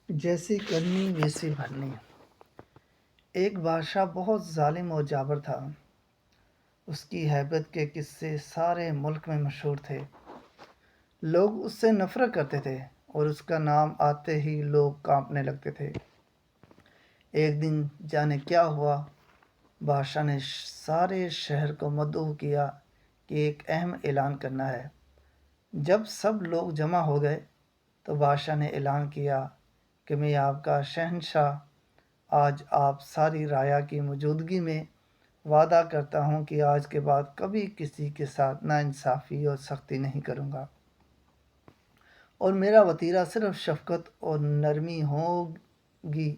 جیسی کرنی ویسی بھرنی۔ ایک بادشاہ بہت ظالم اور جابر تھا۔ اس کی ہیبت کے قصے سارے ملک میں مشہور تھے۔ لوگ اس سے نفرت کرتے تھے اور اس کا نام آتے ہی لوگ کانپنے لگتے تھے۔ ایک دن جانے کیا ہوا، بادشاہ نے سارے شہر کو مدعو کیا کہ ایک اہم اعلان کرنا ہے۔ جب سب لوگ جمع ہو گئے تو بادشاہ نے اعلان کیا کہ میں آپ کا شہنشاہ آج آپ ساری رعایا کی موجودگی میں وعدہ کرتا ہوں کہ آج کے بعد کبھی کسی کے ساتھ ناانصافی اور سختی نہیں کروں گا، اور میرا وتیرہ صرف شفقت اور نرمی ہوگی۔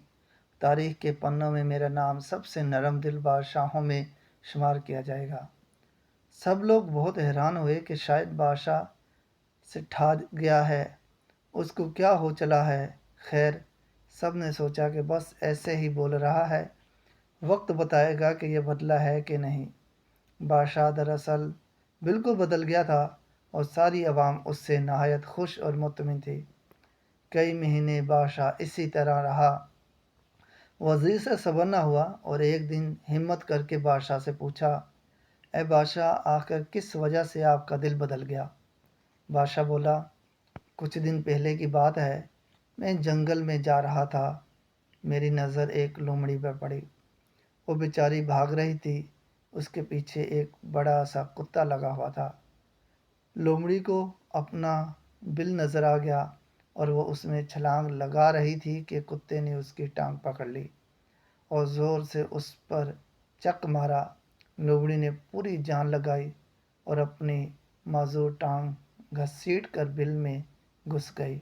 تاریخ کے پنوں میں میرا نام سب سے نرم دل بادشاہوں میں شمار کیا جائے گا۔ سب لوگ بہت حیران ہوئے کہ شاید بادشاہ سے ٹھا گیا ہے، اس کو کیا ہو چلا ہے۔ خیر، سب نے سوچا کہ بس ایسے ہی بول رہا ہے، وقت بتائے گا کہ یہ بدلا ہے کہ نہیں۔ بادشاہ دراصل بالکل بدل گیا تھا اور ساری عوام اس سے نہایت خوش اور مطمئن تھی۔ کئی مہینے بادشاہ اسی طرح رہا۔ وزیر سے صبر نہ ہوا اور ایک دن ہمت کر کے بادشاہ سے پوچھا، اے بادشاہ، آخر کس وجہ سے آپ کا دل بدل گیا؟ بادشاہ بولا، کچھ دن پہلے کی بات ہے، میں جنگل میں جا رہا تھا، میری نظر ایک لومڑی پر پڑی۔ وہ بیچاری بھاگ رہی تھی، اس کے پیچھے ایک بڑا سا کتا لگا ہوا تھا۔ لومڑی کو اپنا بل نظر آ گیا اور وہ اس میں چھلانگ لگا رہی تھی کہ کتے نے اس کی ٹانگ پکڑ لی اور زور سے اس پر چک مارا۔ لومڑی نے پوری جان لگائی اور اپنی معذور ٹانگ گھسیٹ کر بل میں گھس گئی۔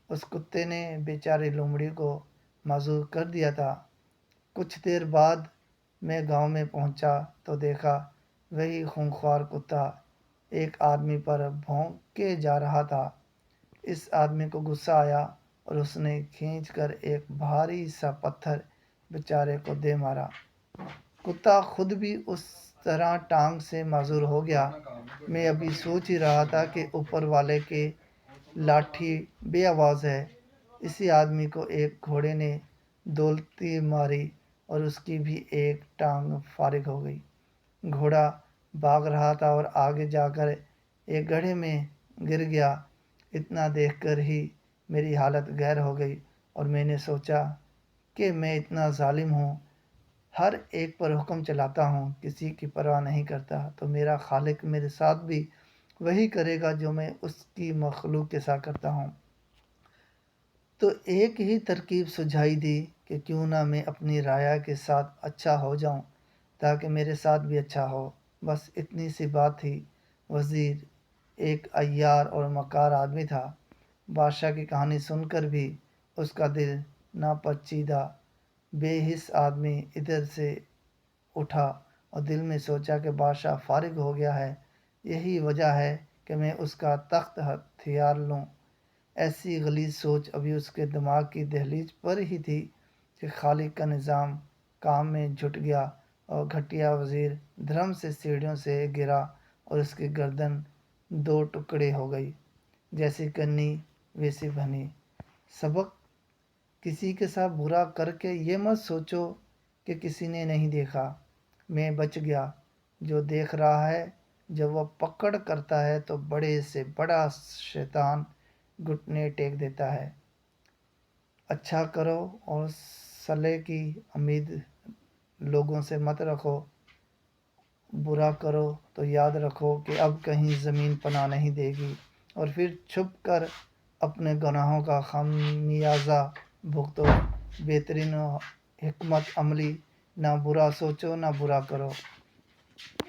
اس کتے نے بیچاری لومڑی کو معذور کر دیا تھا۔ کچھ دیر بعد میں گاؤں میں پہنچا تو دیکھا وہی خونخوار کتا ایک آدمی پر بھونکے جا رہا تھا۔ اس آدمی کو غصہ آیا اور اس نے کھینچ کر ایک بھاری سا پتھر بیچارے کو دے مارا۔ کتا خود بھی اس طرح ٹانگ سے معذور ہو گیا۔ میں ابھی سوچ ہی رہا تھا کہ اوپر والے کی لاٹھی بے آواز ہے۔ اسی آدمی کو ایک گھوڑے نے دولتی ماری اور اس کی بھی ایک ٹانگ فارغ ہو گئی۔ گھوڑا بھاگ رہا تھا اور آگے جا کر ایک گڑھے میں گر گیا۔ اتنا دیکھ کر ہی میری حالت غیر ہو گئی اور میں نے سوچا کہ میں اتنا ظالم ہوں، ہر ایک پر حکم چلاتا ہوں، کسی کی پرواہ نہیں کرتا، تو میرا خالق میرے ساتھ بھی وہی کرے گا جو میں اس کی مخلوق کے ساتھ کرتا ہوں۔ تو ایک ہی ترکیب سجھائی دی کہ کیوں نہ میں اپنی رعایا کے ساتھ اچھا ہو جاؤں تاکہ میرے ساتھ بھی اچھا ہو۔ بس اتنی سی بات تھی۔ وزیر ایک عیار اور مکار آدمی تھا۔ بادشاہ کی کہانی سن کر بھی اس کا دل ناپسندیدہ بے حس آدمی ادھر سے اٹھا اور دل میں سوچا کہ بادشاہ فارغ ہو گیا ہے، یہی وجہ ہے کہ میں اس کا تخت ہتھیار لوں۔ ایسی غلیظ سوچ ابھی اس کے دماغ کی دہلیز پر ہی تھی کہ خالق کا نظام کام میں جھٹ گیا اور گھٹیا وزیر دھرم سے سیڑھیوں سے گرا اور اس کی گردن دو ٹکڑے ہو گئی۔ جیسی کرنی ویسی بھرنی۔ سبق: کسی کے ساتھ برا کر کے یہ مت سوچو کہ کسی نے نہیں دیکھا، میں بچ گیا۔ جو دیکھ رہا ہے، جب وہ پکڑ کرتا ہے تو بڑے سے بڑا شیطان گھٹنے ٹیک دیتا ہے۔ اچھا کرو اور صلح کی امید لوگوں سے مت رکھو، برا کرو تو یاد رکھو کہ اب کہیں زمین پناہ نہیں دے گی، اور پھر چھپ کر اپنے گناہوں کا خمیازہ بھگتو۔ بہترین حکمت عملی: نہ برا سوچو نہ برا کرو۔